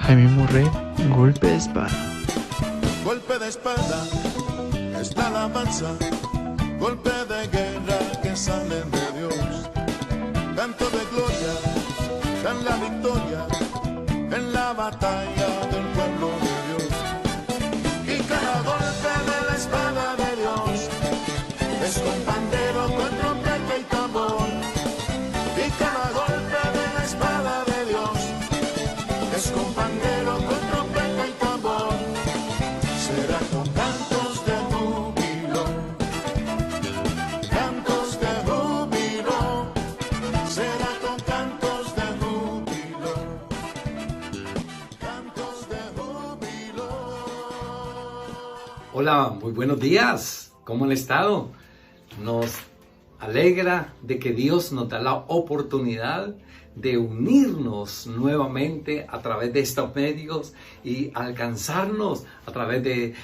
Jaime Morrer, golpe de espada. Golpe de espada es la alabanza, golpe de guerra que sale de Dios. Canto de gloria, en la victoria, en la batalla del pueblo de Dios. Y cada golpe de la espada de Dios es con pandero, con trompeta y tambor. Y cada golpe de la espada de Dios es con pandero, con trompeta y tambor. Será con cantos de júbilo, cantos de júbilo. Será con cantos de júbilo, cantos de júbilo. Hola, muy buenos días. ¿Cómo han estado? Nos alegra de que Dios nos da la oportunidad de unirnos nuevamente a través de estos medios y alcanzarnos a través de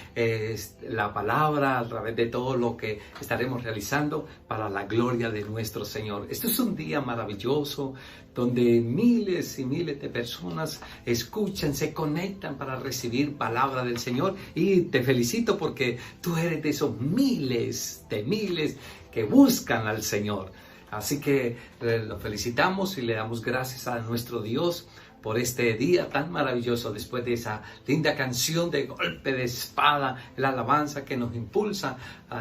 la palabra, a través de todo lo que estaremos realizando para la gloria de nuestro Señor. Este es un día maravilloso donde miles y miles de personas escuchan, se conectan para recibir palabra del Señor, y te felicito porque tú eres de esos miles que buscan al Señor. Así que lo felicitamos y le damos gracias a nuestro Dios por este día tan maravilloso, después de esa linda canción de golpe de espada, la alabanza que nos impulsa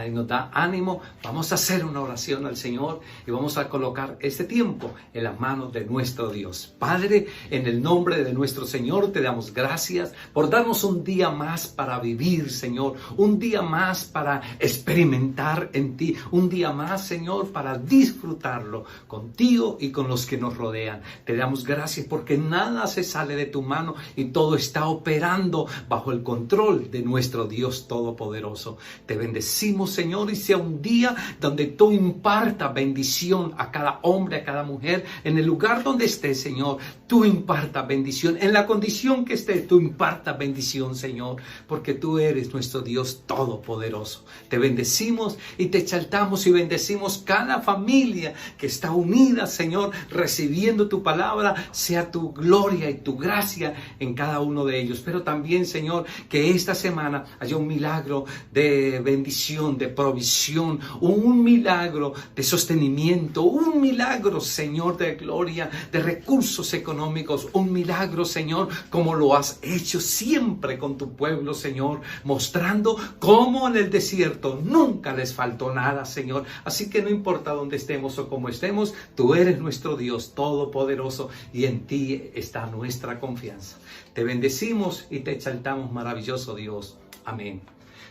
y nos da ánimo. Vamos a hacer una oración al Señor y vamos a colocar este tiempo en las manos de nuestro Dios. Padre, en el nombre de nuestro Señor, te damos gracias por darnos un día más para vivir, Señor, un día más para experimentar en ti, un día más, Señor, para disfrutarlo contigo y con los que nos rodean. Te damos gracias porque nada se sale de tu mano y todo está operando bajo el control de nuestro Dios Todopoderoso. Te bendecimos, Señor, y sea un día donde tú imparta bendición a cada hombre, a cada mujer, en el lugar donde esté, Señor. Tú imparta bendición, en la condición que esté, tú imparta bendición, Señor, porque tú eres nuestro Dios Todopoderoso. Te bendecimos y te exaltamos y bendecimos cada familia que está unida, Señor, recibiendo tu palabra. Sea tu gloria y tu gracia en cada uno de ellos. Pero también, Señor, que esta semana haya un milagro de bendición, de provisión, un milagro de sostenimiento, un milagro, Señor, de gloria, de recursos económicos, un milagro, Señor, como lo has hecho siempre con tu pueblo, Señor, mostrando cómo en el desierto nunca les faltó nada, Señor. Así que no importa dónde estemos o cómo estemos, tú eres nuestro Dios Todopoderoso y en ti está nuestra confianza. Te bendecimos y te exaltamos, maravilloso Dios. Amén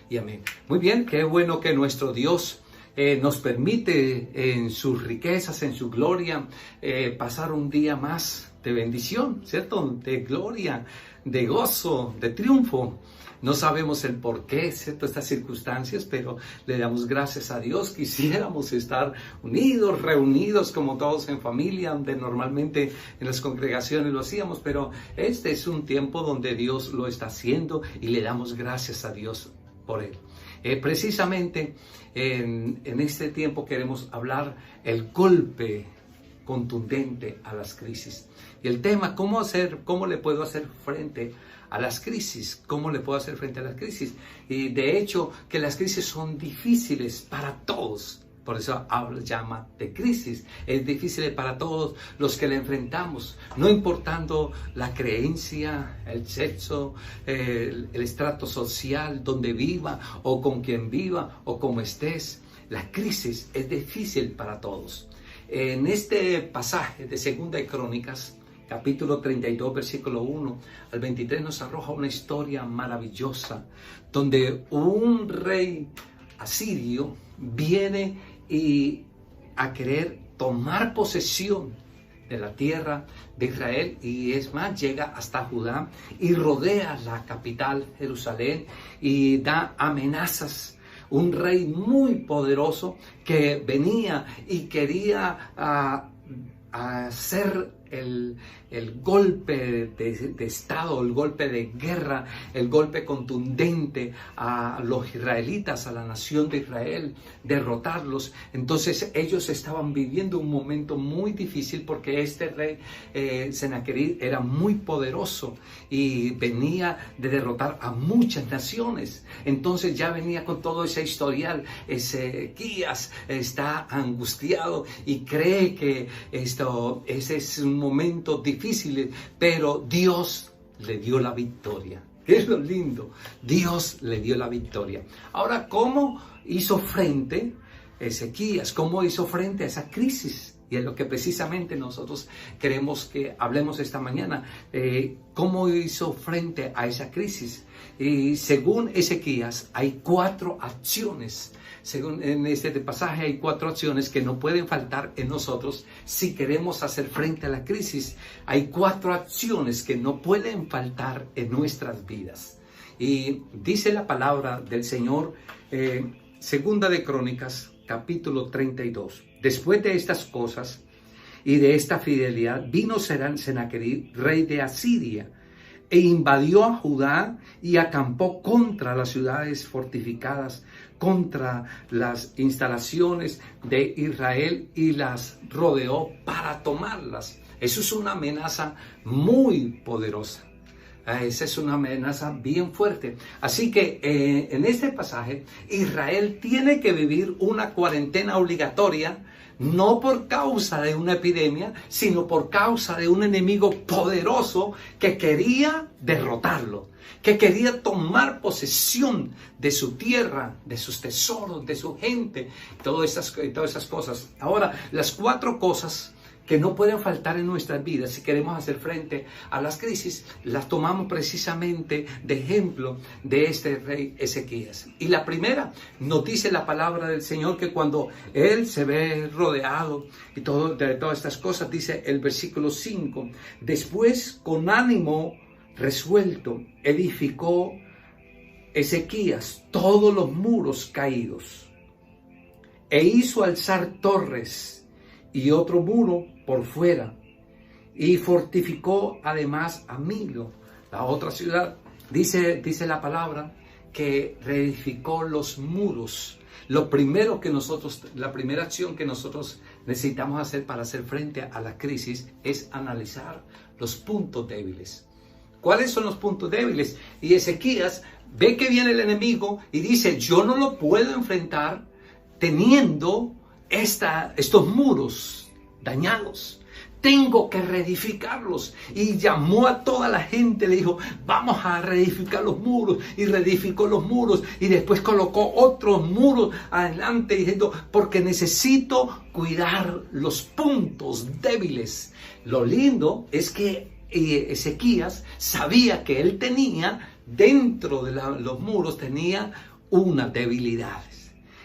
y amén. Muy bien, qué bueno que nuestro Dios nos permite en sus riquezas, en su gloria, pasar un día más de bendición, ¿cierto? De gloria, de gozo, de triunfo. No sabemos el por qué, ¿cierto?, estas circunstancias, pero le damos gracias a Dios. Quisiéramos estar unidos, reunidos como todos en familia, donde normalmente en las congregaciones lo hacíamos, pero este es un tiempo donde Dios lo está haciendo y le damos gracias a Dios por él. Precisamente en este tiempo queremos hablar el golpe contundente a las crisis. Y el tema, cómo le puedo hacer frente a las crisis, cómo le puedo hacer frente a las crisis. Y de hecho, que las crisis son difíciles para todos. Por eso llama de crisis. Es difícil para todos los que la enfrentamos, no importando la creencia, el sexo, el estrato social, donde viva o con quien viva o como estés. La crisis es difícil para todos. En este pasaje de Segunda de Crónicas, capítulo 32, versículo 1 al 23, nos arroja una historia maravillosa donde un rey asirio viene a querer tomar posesión de la tierra de Israel, y es más, llega hasta Judá y rodea la capital, Jerusalén, y da amenazas. Un rey muy poderoso que venía y quería hacer el golpe de Estado, el golpe de guerra, el golpe contundente a los israelitas, a la nación de Israel, derrotarlos. Entonces ellos estaban viviendo un momento muy difícil porque este rey Sennacherib era muy poderoso y venía de derrotar a muchas naciones. Entonces ya venía con todo ese historial. Ezequías está angustiado y cree que ese es un momento difícil, pero Dios le dio la victoria. ¿Qué es lo lindo? Dios le dio la victoria. Ahora, ¿cómo hizo frente Ezequías? ¿Cómo hizo frente a esa crisis? Y es lo que precisamente nosotros queremos que hablemos esta mañana. ¿Cómo hizo frente a esa crisis? Y según Ezequías, hay 4 acciones. Según en este pasaje hay 4 acciones que no pueden faltar en nosotros si queremos hacer frente a la crisis. Hay 4 acciones que no pueden faltar en nuestras vidas. Y dice la palabra del Señor, Segunda de Crónicas, capítulo 32. Después de estas cosas y de esta fidelidad, vino Sennacherib, rey de Asiria, e invadió a Judá y acampó contra las ciudades fortificadas, contra las instalaciones de Israel y las rodeó para tomarlas. Eso es una amenaza muy poderosa. Esa es una amenaza bien fuerte. Así que en este pasaje, Israel tiene que vivir una cuarentena obligatoria, no por causa de una epidemia, sino por causa de un enemigo poderoso que quería derrotarlo, que quería tomar posesión de su tierra, de sus tesoros, de su gente, todas esas cosas. Ahora, las 4 cosas que no pueden faltar en nuestras vidas si queremos hacer frente a las crisis, las tomamos precisamente de ejemplo de este rey Ezequías. Y la primera, nos dice la palabra del Señor que cuando él se ve rodeado y de todas estas cosas, dice el versículo 5, después con ánimo resuelto edificó Ezequías todos los muros caídos e hizo alzar torres y otro muro por fuera, y fortificó además a Milo, la otra ciudad. Dice la palabra que reedificó los muros. La primera acción que nosotros necesitamos hacer para hacer frente a la crisis es analizar los puntos débiles. ¿Cuáles son los puntos débiles? Y Ezequías ve que viene el enemigo y dice, yo no lo puedo enfrentar teniendo estos muros dañados. Tengo que reedificarlos. Y llamó a toda la gente, le dijo, vamos a reedificar los muros. Y reedificó los muros. Y después colocó otros muros adelante diciendo, porque necesito cuidar los puntos débiles. Lo lindo es que Ezequías sabía que él tenía, dentro de los muros, tenía unas debilidades.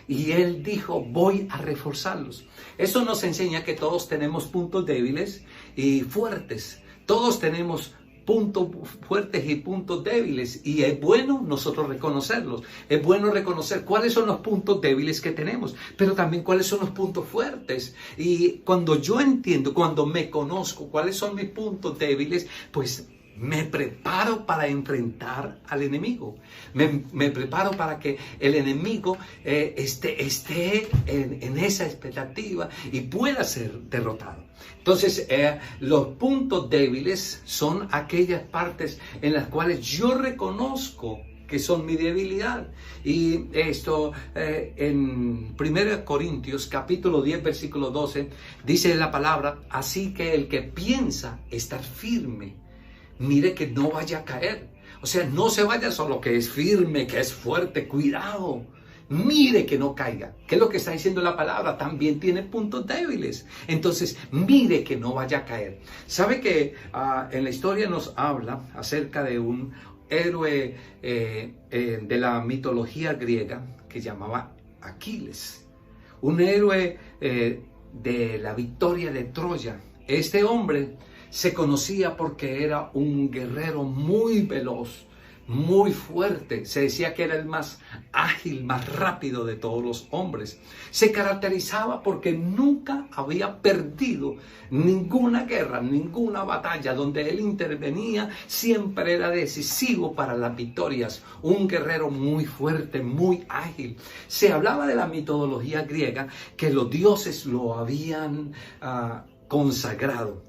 Y él dijo, voy a reforzarlos. Eso nos enseña que todos tenemos puntos débiles y fuertes. Todos tenemos puntos fuertes y puntos débiles. Y es bueno nosotros reconocerlos. Es bueno reconocer cuáles son los puntos débiles que tenemos, pero también cuáles son los puntos fuertes. Y cuando yo entiendo, cuando me conozco cuáles son mis puntos débiles, pues me preparo para enfrentar al enemigo. Me preparo para que el enemigo esté en esa expectativa y pueda ser derrotado. Entonces, los puntos débiles son aquellas partes en las cuales yo reconozco que son mi debilidad. Y esto en 1 Corintios capítulo 10 versículo 12 dice la palabra, así que el que piensa estar firme, mire que no vaya a caer. O sea, no se vaya solo que es firme, que es fuerte. Cuidado. Mire que no caiga. ¿Qué es lo que está diciendo la palabra? También tiene puntos débiles. Entonces, mire que no vaya a caer. ¿Sabe que en la historia nos habla acerca de un héroe de la mitología griega que llamaba Aquiles? Un héroe de la victoria de Troya. Este hombre se conocía porque era un guerrero muy veloz, muy fuerte. Se decía que era el más ágil, más rápido de todos los hombres. Se caracterizaba porque nunca había perdido ninguna guerra, ninguna batalla. Donde él intervenía, siempre era decisivo para las victorias. Un guerrero muy fuerte, muy ágil. Se hablaba de la mitología griega que los dioses lo habían consagrado.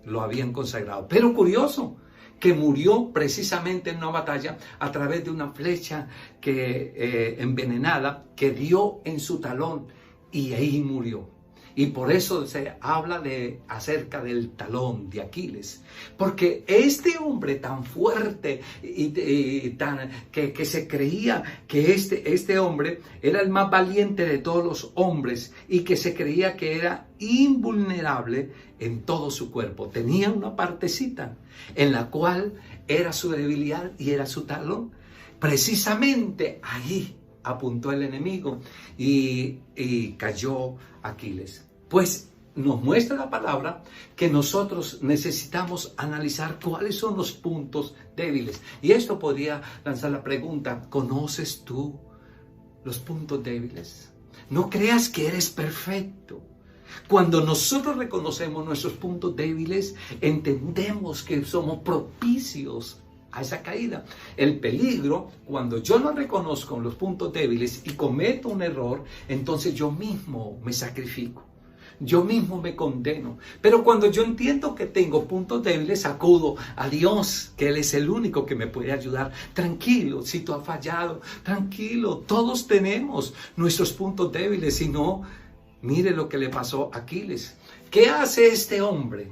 Pero curioso, que murió precisamente en una batalla a través de una flecha envenenada que dio en su talón, y ahí murió. Y por eso se habla acerca del talón de Aquiles. Porque este hombre tan fuerte que se creía que este hombre era el más valiente de todos los hombres y que se creía que era invulnerable en todo su cuerpo. Tenía una partecita en la cual era su debilidad y era su talón. Precisamente ahí apuntó el enemigo y cayó Aquiles. Pues nos muestra la palabra que nosotros necesitamos analizar cuáles son los puntos débiles. Y esto podría lanzar la pregunta: ¿conoces tú los puntos débiles? No creas que eres perfecto. Cuando nosotros reconocemos nuestros puntos débiles, entendemos que somos propicios a esa caída. El peligro, cuando yo no reconozco los puntos débiles y cometo un error, entonces yo mismo me sacrifico. Yo mismo me condeno. Pero cuando yo entiendo que tengo puntos débiles, acudo a Dios, que Él es el único que me puede ayudar. Tranquilo, si tú has fallado, tranquilo, todos tenemos nuestros puntos débiles. Si no, mire lo que le pasó a Aquiles. ¿Qué hace este hombre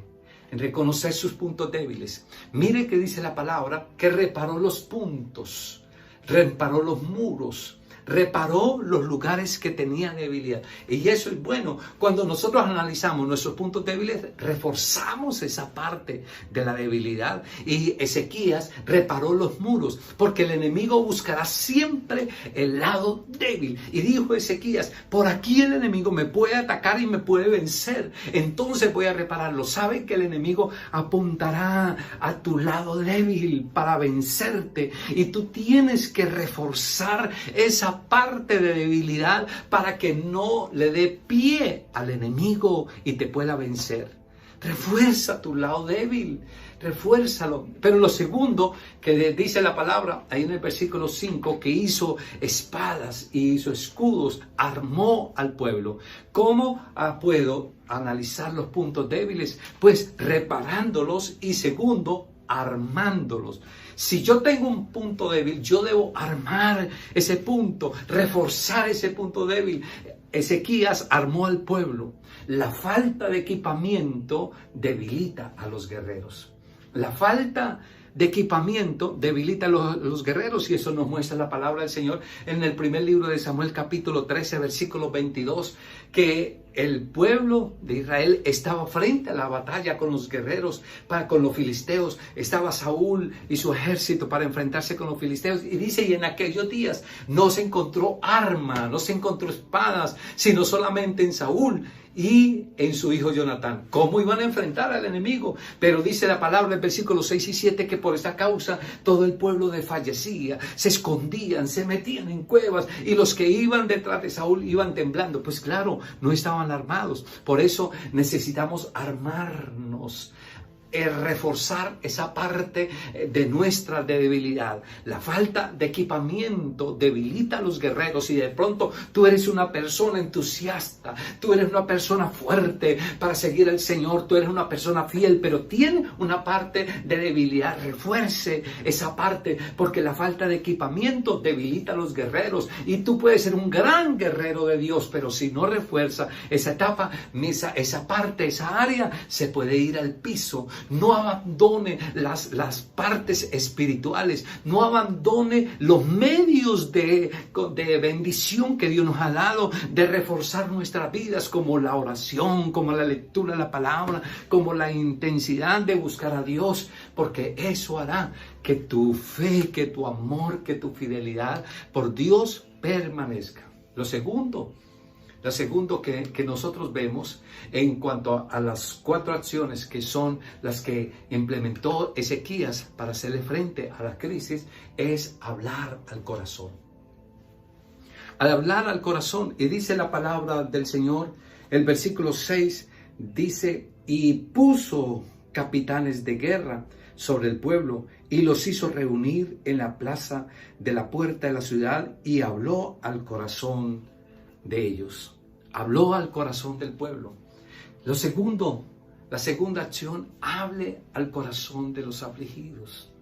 en reconocer sus puntos débiles? Mire que dice la palabra que reparó los puntos, reparó los muros, reparó los lugares que tenía debilidad. Y eso es bueno. Cuando nosotros analizamos nuestros puntos débiles, reforzamos esa parte de la debilidad. Y Ezequías reparó los muros, porque el enemigo buscará siempre el lado débil. Y dijo Ezequías: por aquí el enemigo me puede atacar y me puede vencer, entonces voy a repararlo. ¿Saben que el enemigo apuntará a tu lado débil para vencerte? Y tú tienes que reforzar esa parte de debilidad para que no le dé pie al enemigo y te pueda vencer. Refuerza tu lado débil, refuérzalo. Pero lo segundo que dice la palabra ahí en el versículo 5, que hizo espadas y hizo escudos, armó al pueblo. ¿Cómo puedo analizar los puntos débiles? Pues reparándolos, y segundo, armándolos. Si yo tengo un punto débil, yo debo armar ese punto, reforzar ese punto débil. Ezequías armó al pueblo. La falta de equipamiento debilita a los guerreros. La falta de equipamiento debilita a los guerreros, y eso nos muestra la palabra del Señor en el primer libro de Samuel, capítulo 13, versículo 22, que el pueblo de Israel estaba frente a la batalla con los guerreros, con los filisteos. Estaba Saúl y su ejército para enfrentarse con los filisteos. Y dice, y en aquellos días no se encontró arma, no se encontró espadas, sino solamente en Saúl y en su hijo Jonatán. ¿Cómo iban a enfrentar al enemigo? Pero dice la palabra en versículos 6 y 7 que por esta causa todo el pueblo desfallecía, se escondían, se metían en cuevas, y los que iban detrás de Saúl iban temblando. Pues claro, no estaban armados. Por eso necesitamos armarnos, reforzar esa parte de nuestra debilidad. La falta de equipamiento debilita a los guerreros, y de pronto tú eres una persona entusiasta, tú eres una persona fuerte para seguir al Señor, tú eres una persona fiel, pero tiene una parte de debilidad. Refuerce esa parte, porque la falta de equipamiento debilita a los guerreros, y tú puedes ser un gran guerrero de Dios, pero si no refuerza esa etapa, esa parte, esa área, se puede ir al piso. No abandone las partes espirituales, no abandone los medios de bendición que Dios nos ha dado, de reforzar nuestras vidas, como la oración, como la lectura de la palabra, como la intensidad de buscar a Dios, porque eso hará que tu fe, que tu amor, que tu fidelidad por Dios permanezca. Lo segundo, Lo segundo que nosotros vemos en cuanto a las 4 acciones que son las que implementó Ezequías para hacerle frente a la crisis es hablar al corazón. Al hablar al corazón, y dice la palabra del Señor, el versículo 6 dice, y puso capitanes de guerra sobre el pueblo y los hizo reunir en la plaza de la puerta de la ciudad y habló al corazón de ellos. Habló al corazón del pueblo. La segunda acción, hable al corazón de los afligidos.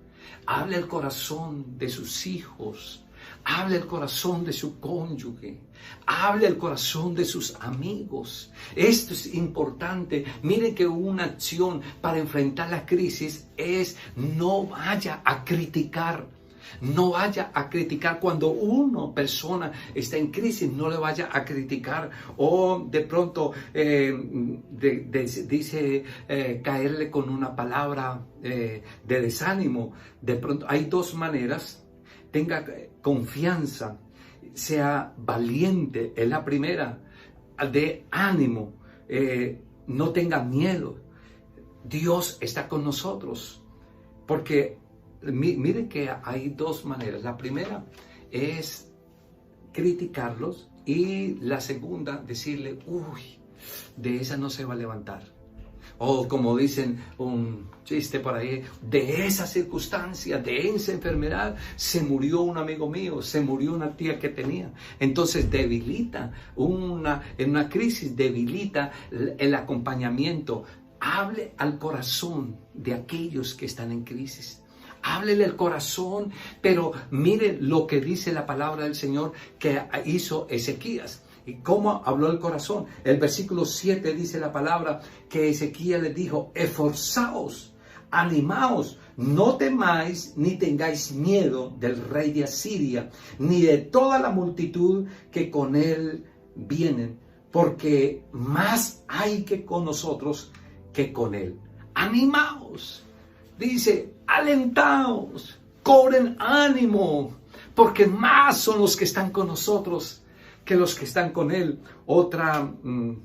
Hable al corazón de sus hijos. Hable al corazón de su cónyuge. Hable al corazón de sus amigos. Esto es importante. Miren que una acción para enfrentar la crisis es no vaya a criticar. No vaya a criticar cuando una persona está en crisis, no le vaya a criticar o de pronto dice caerle con una palabra de desánimo. De pronto hay 2 maneras. Tenga confianza, sea valiente, es la primera, de ánimo, no tenga miedo. Dios está con nosotros, porque miren que hay 2 maneras. La primera es criticarlos y la segunda decirle, uy, de esa no se va a levantar. O como dicen un chiste por ahí, de esa circunstancia, de esa enfermedad, se murió un amigo mío, se murió una tía que tenía. Entonces debilita, en una crisis debilita el acompañamiento. Hable al corazón de aquellos que están en crisis. Háblele al corazón, pero mire lo que dice la palabra del Señor que hizo Ezequías. ¿Y cómo habló el corazón? El versículo 7 dice la palabra que Ezequías le dijo, esforzaos, animaos, no temáis ni tengáis miedo del rey de Asiria, ni de toda la multitud que con él vienen, porque más hay que con nosotros que con él. Animaos, dice, alentaos, cobren ánimo, porque más son los que están con nosotros que los que están con él. Otra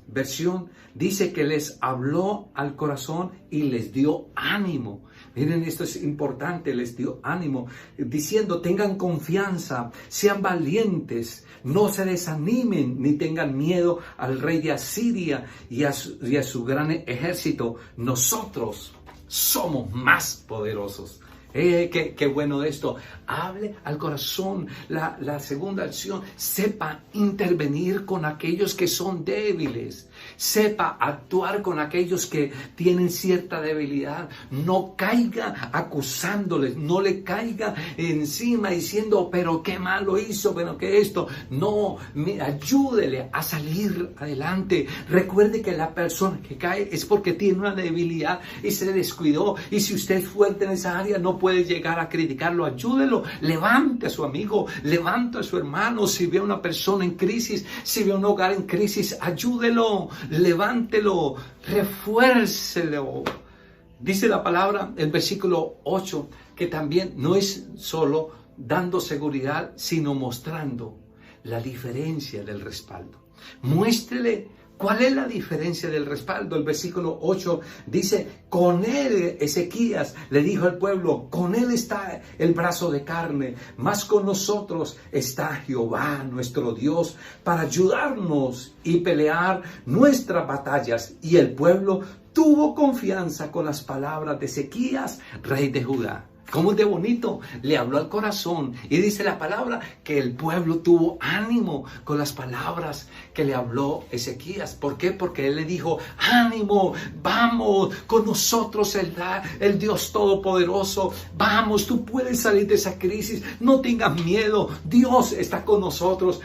versión dice que les habló al corazón y les dio ánimo. Miren, esto es importante, les dio ánimo, diciendo, tengan confianza, sean valientes, no se desanimen, ni tengan miedo al rey de Asiria y a su gran ejército. Nosotros somos más poderosos. Qué bueno esto. Hable al corazón. La segunda acción, sepa intervenir con aquellos que son débiles. Sepa actuar con aquellos que tienen cierta debilidad. No caiga acusándoles. No le caiga encima diciendo, pero qué mal lo hizo, pero qué esto. No, ayúdele a salir adelante. Recuerde que la persona que cae es porque tiene una debilidad y se descuidó. Y si usted es fuerte en esa área, no puede llegar a criticarlo. Ayúdelo. Levante a su amigo. Levante a su hermano. Si ve a una persona en crisis, si ve a un hogar en crisis, ayúdelo. Levántelo, refuércelo. Dice la palabra, el versículo 8, que también no es solo dando seguridad, sino mostrando la diferencia del respaldo. Muéstrele cuál es la diferencia del respaldo. El versículo 8 dice, con él, Ezequías le dijo al pueblo, con él está el brazo de carne, mas con nosotros está Jehová, nuestro Dios, para ayudarnos y pelear nuestras batallas. Y el pueblo tuvo confianza con las palabras de Ezequías, rey de Judá. ¿Cómo es de bonito? Le habló al corazón y dice la palabra que el pueblo tuvo ánimo con las palabras que le habló Ezequías. ¿Por qué? Porque él le dijo, ánimo, vamos, con nosotros el Dios Todopoderoso. Vamos, tú puedes salir de esa crisis, no tengas miedo, Dios está con nosotros.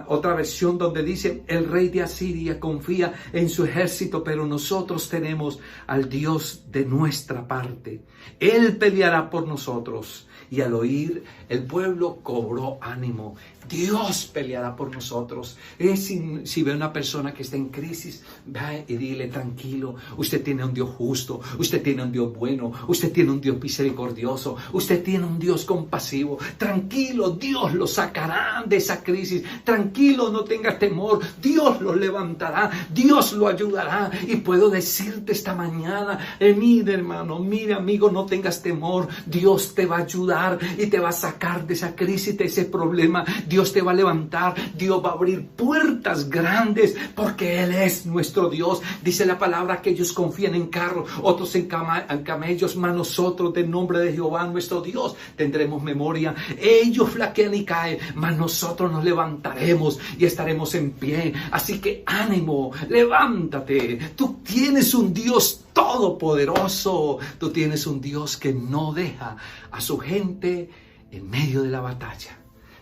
Otra versión donde dice, el rey de Asiria confía en su ejército, pero nosotros tenemos al Dios de nuestra parte. Él Él peleará por nosotros. Y al oír, el pueblo cobró ánimo. Dios peleará por nosotros. Si ve una persona que está en crisis, va y dile: tranquilo, usted tiene un Dios justo, usted tiene un Dios bueno, usted tiene un Dios misericordioso, usted tiene un Dios compasivo. Tranquilo, Dios lo sacará de esa crisis. Tranquilo, no tenga temor, Dios lo levantará, Dios lo ayudará. Y puedo decirte esta mañana, mire hermano, mire amigo, no tengas temor, Dios te va a ayudar y te va a sacar de esa crisis, de ese problema. Dios te va a levantar, Dios va a abrir puertas grandes, porque Él es nuestro Dios. Dice la palabra que ellos confían en carros, otros en camellos, mas nosotros del nombre de Jehová nuestro Dios tendremos memoria. Ellos flaquean y caen, mas nosotros nos levantaremos y estaremos en pie. Así que ánimo, levántate. Tú tienes un Dios todopoderoso. Tú tienes un Dios que no deja a su gente en medio de la batalla.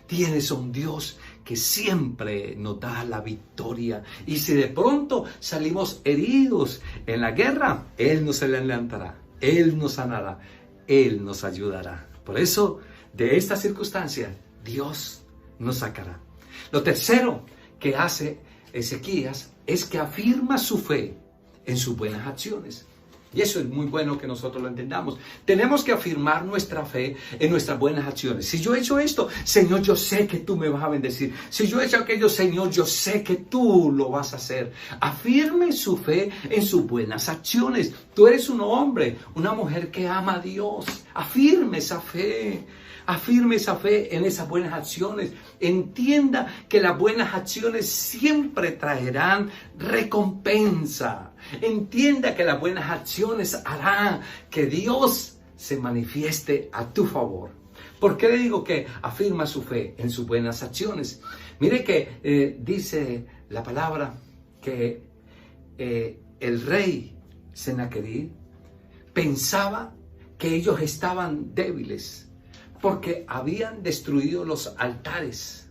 Tienes un Dios que siempre nos da la victoria. Y si de pronto salimos heridos en la guerra, Él nos levantará, Él nos sanará, Él nos ayudará. Por eso, de esta circunstancia, Dios nos sacará. Lo tercero que hace Ezequías es que afirma su fe en sus buenas acciones. Y eso es muy bueno que nosotros lo entendamos. Tenemos que afirmar nuestra fe en nuestras buenas acciones. Si yo he hecho esto, Señor, yo sé que tú me vas a bendecir. Si yo he hecho aquello, Señor, yo sé que tú lo vas a hacer. Afirme su fe en sus buenas acciones. Tú eres un hombre, una mujer que ama a Dios. Afirme esa fe. Afirme esa fe en esas buenas acciones. Entienda que las buenas acciones siempre traerán recompensa. Entienda que las buenas acciones harán que Dios se manifieste a tu favor. ¿Por qué le digo que afirma su fe en sus buenas acciones? Mire que dice la palabra que el rey Sennacherib pensaba que ellos estaban débiles, porque habían destruido los altares,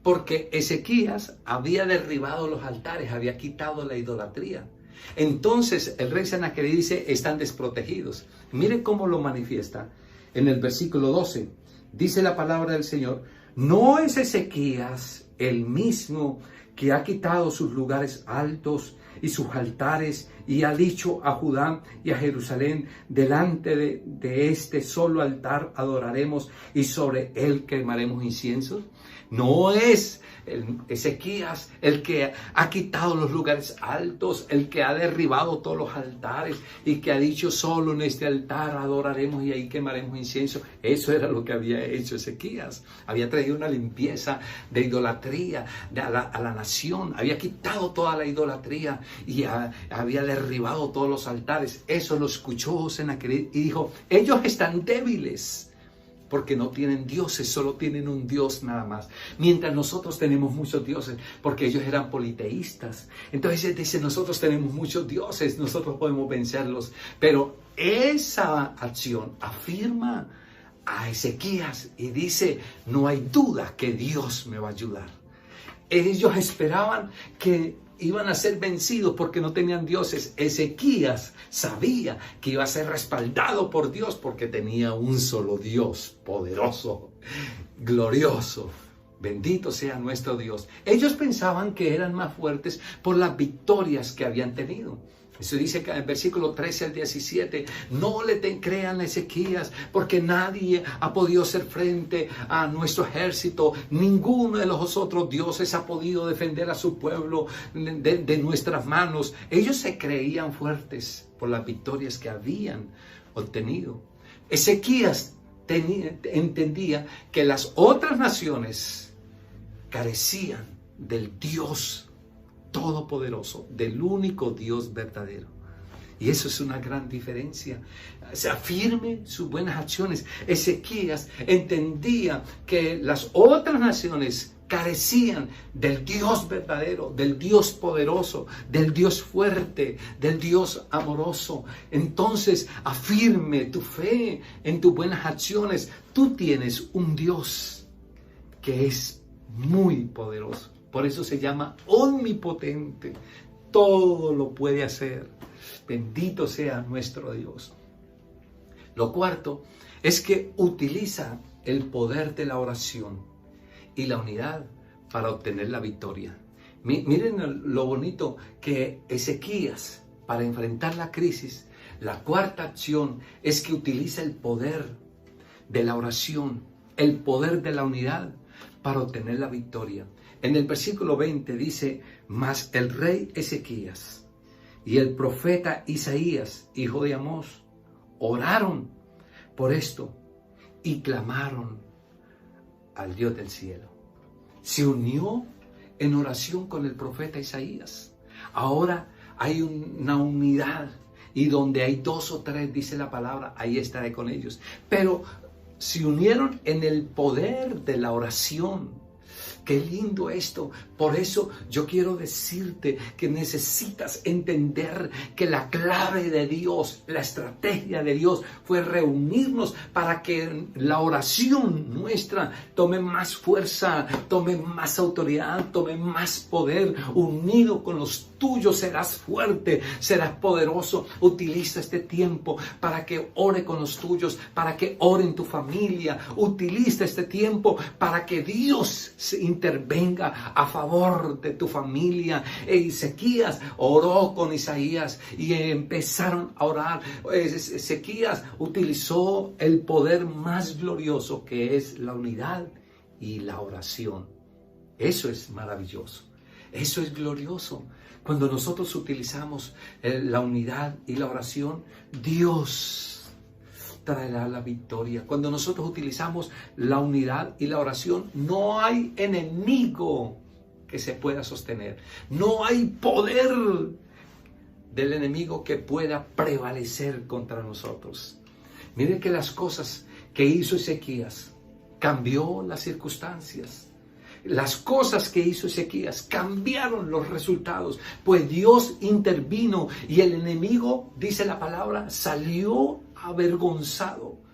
porque Ezequías había derribado los altares, había quitado la idolatría. Entonces el rey Sennacherib dice: están desprotegidos. Mire cómo lo manifiesta en el versículo 12. Dice la palabra del Señor: ¿no es Ezequías el mismo que ha quitado sus lugares altos y sus altares, y ha dicho a Judá y a Jerusalén: delante de este solo altar adoraremos y sobre él quemaremos inciensos? No es Ezequías el que ha quitado los lugares altos, el que ha derribado todos los altares y que ha dicho: solo en este altar adoraremos y ahí quemaremos incienso. Eso era lo que había hecho Ezequías. Había traído una limpieza de idolatría a la nación. Había quitado toda la idolatría y había derribado todos los altares. Eso lo escuchó Sennacherib y dijo: ellos están débiles, porque no tienen dioses, solo tienen un Dios nada más. Mientras nosotros tenemos muchos dioses, porque ellos eran politeístas. Entonces dice: nosotros tenemos muchos dioses, nosotros podemos vencerlos. Pero esa acción afirma a Ezequías y dice: no hay duda que Dios me va a ayudar. Ellos esperaban que iban a ser vencidos porque no tenían dioses. Ezequías sabía que iba a ser respaldado por Dios porque tenía un solo Dios, poderoso, glorioso. Bendito sea nuestro Dios. Ellos pensaban que eran más fuertes por las victorias que habían tenido. Eso dice que en el versículo 13 al 17, no le crean a Ezequías, porque nadie ha podido hacer frente a nuestro ejército. Ninguno de los otros dioses ha podido defender a su pueblo de nuestras manos. Ellos se creían fuertes por las victorias que habían obtenido. Ezequías entendía que las otras naciones carecían del Dios todopoderoso, del único Dios verdadero. Y eso es una gran diferencia. Se afirme sus buenas acciones. Ezequías entendía que las otras naciones carecían del Dios verdadero, del Dios poderoso, del Dios fuerte, del Dios amoroso. Entonces, afirme tu fe en tus buenas acciones. Tú tienes un Dios que es muy poderoso. Por eso se llama omnipotente. Todo lo puede hacer. Bendito sea nuestro Dios. Lo cuarto es que utiliza el poder de la oración y la unidad para obtener la victoria. Miren lo bonito que Ezequías, para enfrentar la crisis, la cuarta acción es que utiliza el poder de la oración, el poder de la unidad para obtener la victoria. En el versículo 20 dice: mas el rey Ezequías y el profeta Isaías, hijo de Amós, oraron por esto y clamaron al Dios del cielo. Se unió en oración con el profeta Isaías. Ahora hay una unidad, y donde hay 2 o 3, dice la palabra, ahí estaré con ellos. Pero se unieron en el poder de la oración. Qué lindo esto. Por eso yo quiero decirte que necesitas entender que la clave de Dios, la estrategia de Dios fue reunirnos para que la oración nuestra tome más fuerza, tome más autoridad, tome más poder. Unido con los tuyos serás fuerte, serás poderoso. Utiliza este tiempo para que ore con los tuyos, para que ore en tu familia. Utiliza este tiempo para que Dios se intervenga a favor de tu familia. Ezequías oró con Isaías y empezaron a orar. Ezequías utilizó el poder más glorioso, que es la unidad y la oración. Eso es maravilloso. Eso es glorioso. Cuando nosotros utilizamos la unidad y la oración, Dios traerá la victoria. Cuando nosotros utilizamos la unidad y la oración, no hay enemigo que se pueda sostener. No hay poder del enemigo que pueda prevalecer contra nosotros. Miren que las cosas que hizo Ezequías cambió las circunstancias. Las cosas que hizo Ezequías cambiaron los resultados, pues Dios intervino y el enemigo, dice la palabra, salió avergonzado.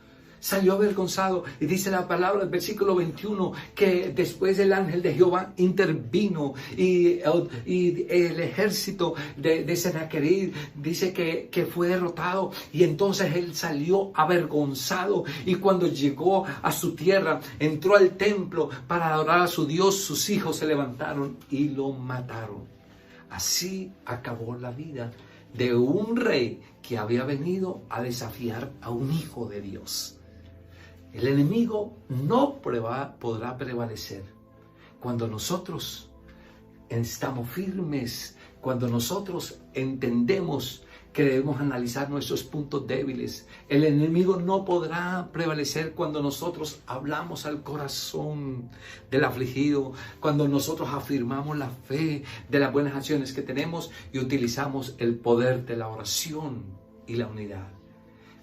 Y dice la palabra del versículo 21 que después el ángel de Jehová intervino y el ejército de Sennacherib dice que fue derrotado, y entonces él salió avergonzado, y cuando llegó a su tierra, entró al templo para adorar a su Dios. Sus hijos se levantaron y lo mataron. Así acabó la vida de un rey que había venido a desafiar a un hijo de Dios. El enemigo no podrá prevalecer cuando nosotros estamos firmes, cuando nosotros entendemos que debemos analizar nuestros puntos débiles. El enemigo no podrá prevalecer cuando nosotros hablamos al corazón del afligido, cuando nosotros afirmamos la fe de las buenas acciones que tenemos y utilizamos el poder de la oración y la unidad.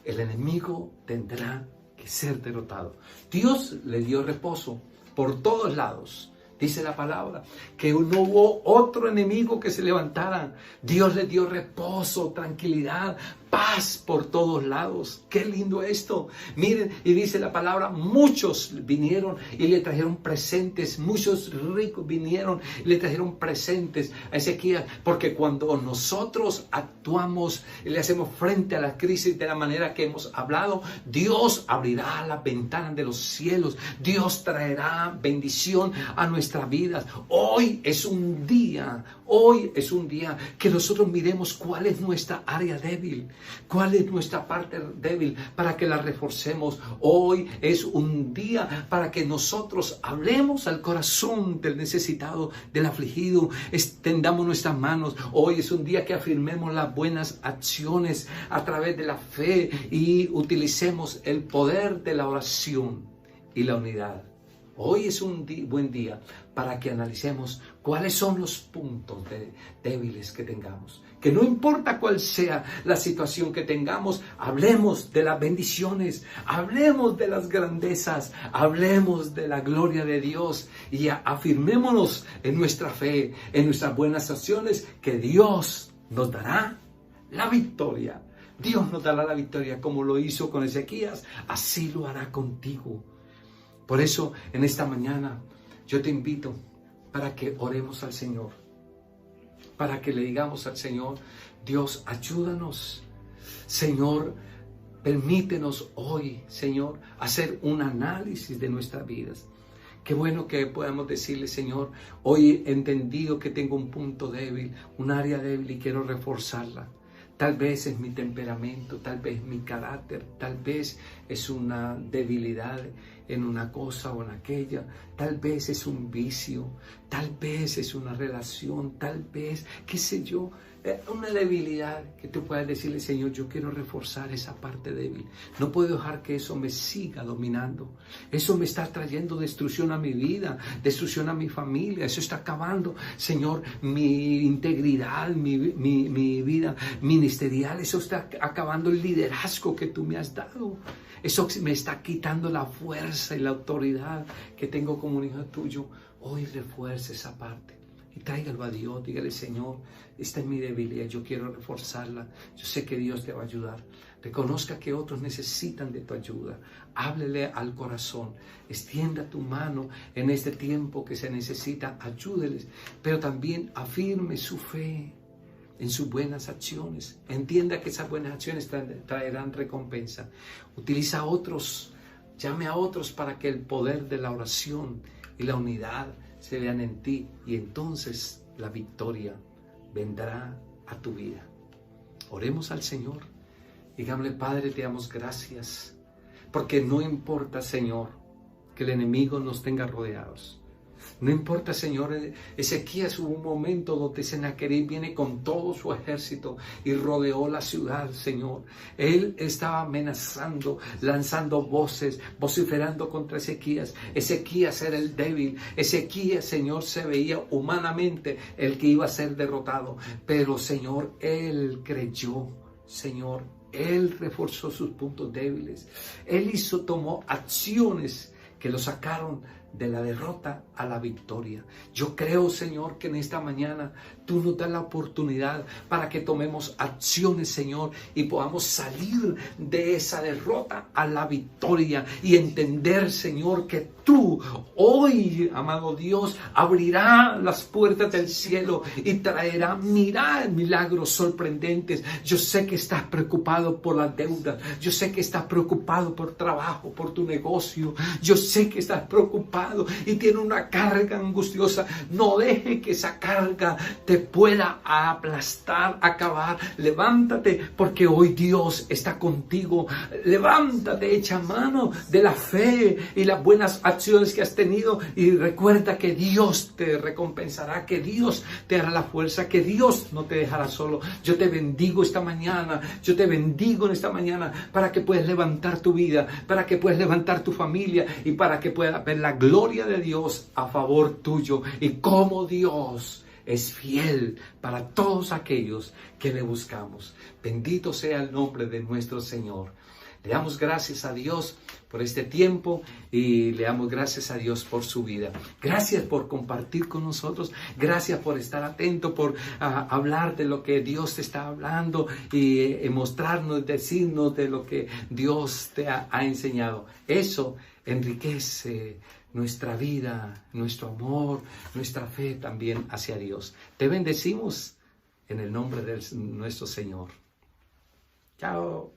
El enemigo tendrá que ser derrotado. Dios le dio reposo por todos lados. Dice la palabra que no hubo otro enemigo que se levantara. Dios le dio reposo, tranquilidad, paz por todos lados. Qué lindo esto. Miren, y dice la palabra, muchos vinieron y le trajeron presentes. Muchos ricos vinieron y le trajeron presentes a Ezequías. Porque cuando nosotros actuamos y le hacemos frente a la crisis de la manera que hemos hablado, Dios abrirá las ventanas de los cielos. Dios traerá bendición a nuestras vidas. Hoy es un día que nosotros miremos cuál es nuestra área débil. ¿Cuál es nuestra parte débil para que la reforcemos? Hoy es un día para que nosotros hablemos al corazón del necesitado, del afligido, extendamos nuestras manos. Hoy es un día que afirmemos las buenas acciones a través de la fe y utilicemos el poder de la oración y la unidad. Hoy es un buen día para que analicemos cuáles son los puntos débiles que tengamos. Que no importa cuál sea la situación que tengamos, hablemos de las bendiciones, hablemos de las grandezas, hablemos de la gloria de Dios y afirmémonos en nuestra fe, en nuestras buenas acciones, que Dios nos dará la victoria. Dios nos dará la victoria como lo hizo con Ezequías, así lo hará contigo. Por eso, en esta mañana, yo te invito para que oremos al Señor, para que le digamos al Señor, Dios, ayúdanos. Señor, Permítenos hoy, Señor, hacer un análisis de nuestras vidas. Qué bueno que podamos decirle, Señor, hoy he entendido que tengo un punto débil, un área débil y quiero reforzarla. Tal vez es mi temperamento, tal vez mi carácter, tal vez es una debilidad en una cosa o en aquella, tal vez es un vicio, tal vez es una relación, tal vez, qué sé yo, una debilidad que tú puedas decirle, Señor, yo quiero reforzar esa parte débil. No puedo dejar que eso me siga dominando. Eso me está trayendo destrucción a mi vida, destrucción a mi familia. Eso está acabando, Señor, mi integridad, mi vida ministerial. Eso está acabando el liderazgo que tú me has dado. Eso me está quitando la fuerza y la autoridad que tengo como un hijo tuyo. Hoy refuerce esa parte. Y tráigalo a Dios, dígale, Señor, esta es mi debilidad, yo quiero reforzarla, yo sé que Dios te va a ayudar. Reconozca que otros necesitan de tu ayuda, háblele al corazón, extienda tu mano en este tiempo que se necesita, ayúdeles, pero también afirme su fe en sus buenas acciones, entienda que esas buenas acciones traerán recompensa. Utiliza a otros, llame a otros para que el poder de la oración y la unidad se vean en ti, y entonces la victoria vendrá a tu vida. Oremos al Señor. Digámosle, Padre, te damos gracias, porque no importa, Señor, que el enemigo nos tenga rodeados. No importa, Señor, Ezequías hubo un momento donde Sennacherib viene con todo su ejército y rodeó la ciudad, Señor. Él estaba amenazando, lanzando voces, vociferando contra Ezequías. Ezequías era el débil. Ezequías, Señor, se veía humanamente el que iba a ser derrotado. Pero, Señor, él creyó, Señor. Él reforzó sus puntos débiles. Él tomó acciones que lo sacaron de la derrota a la victoria. Yo creo, Señor, que en esta mañana tú nos das la oportunidad para que tomemos acciones, Señor, y podamos salir de esa derrota a la victoria y entender, Señor, que tú hoy, amado Dios, abrirá las puertas del cielo y traerá, milagros sorprendentes. Yo sé que estás preocupado por las deudas. Yo sé que estás preocupado por trabajo, por tu negocio. Yo sé que estás preocupado y tiene una carga angustiosa. No deje que esa carga te pueda aplastar, acabar. Levántate, porque hoy Dios está contigo. Levántate, echa mano de la fe y las buenas acciones que has tenido, y recuerda que Dios te recompensará, que Dios te hará la fuerza, que Dios no te dejará solo. Yo te bendigo esta mañana, yo te bendigo en esta mañana para que puedas levantar tu vida, para que puedas levantar tu familia y para que puedas ver la gloria de Dios a favor tuyo, y cómo Dios es fiel para todos aquellos que le buscamos. Bendito sea el nombre de nuestro Señor. Le damos gracias a Dios por este tiempo y le damos gracias a Dios por su vida. Gracias por compartir con nosotros. Gracias por estar atento, por hablar de lo que Dios te está hablando y mostrarnos, decirnos de lo que Dios te ha enseñado. Eso enriquece nuestra vida, nuestro amor, nuestra fe también hacia Dios. Te bendecimos en el nombre de nuestro Señor. Chao.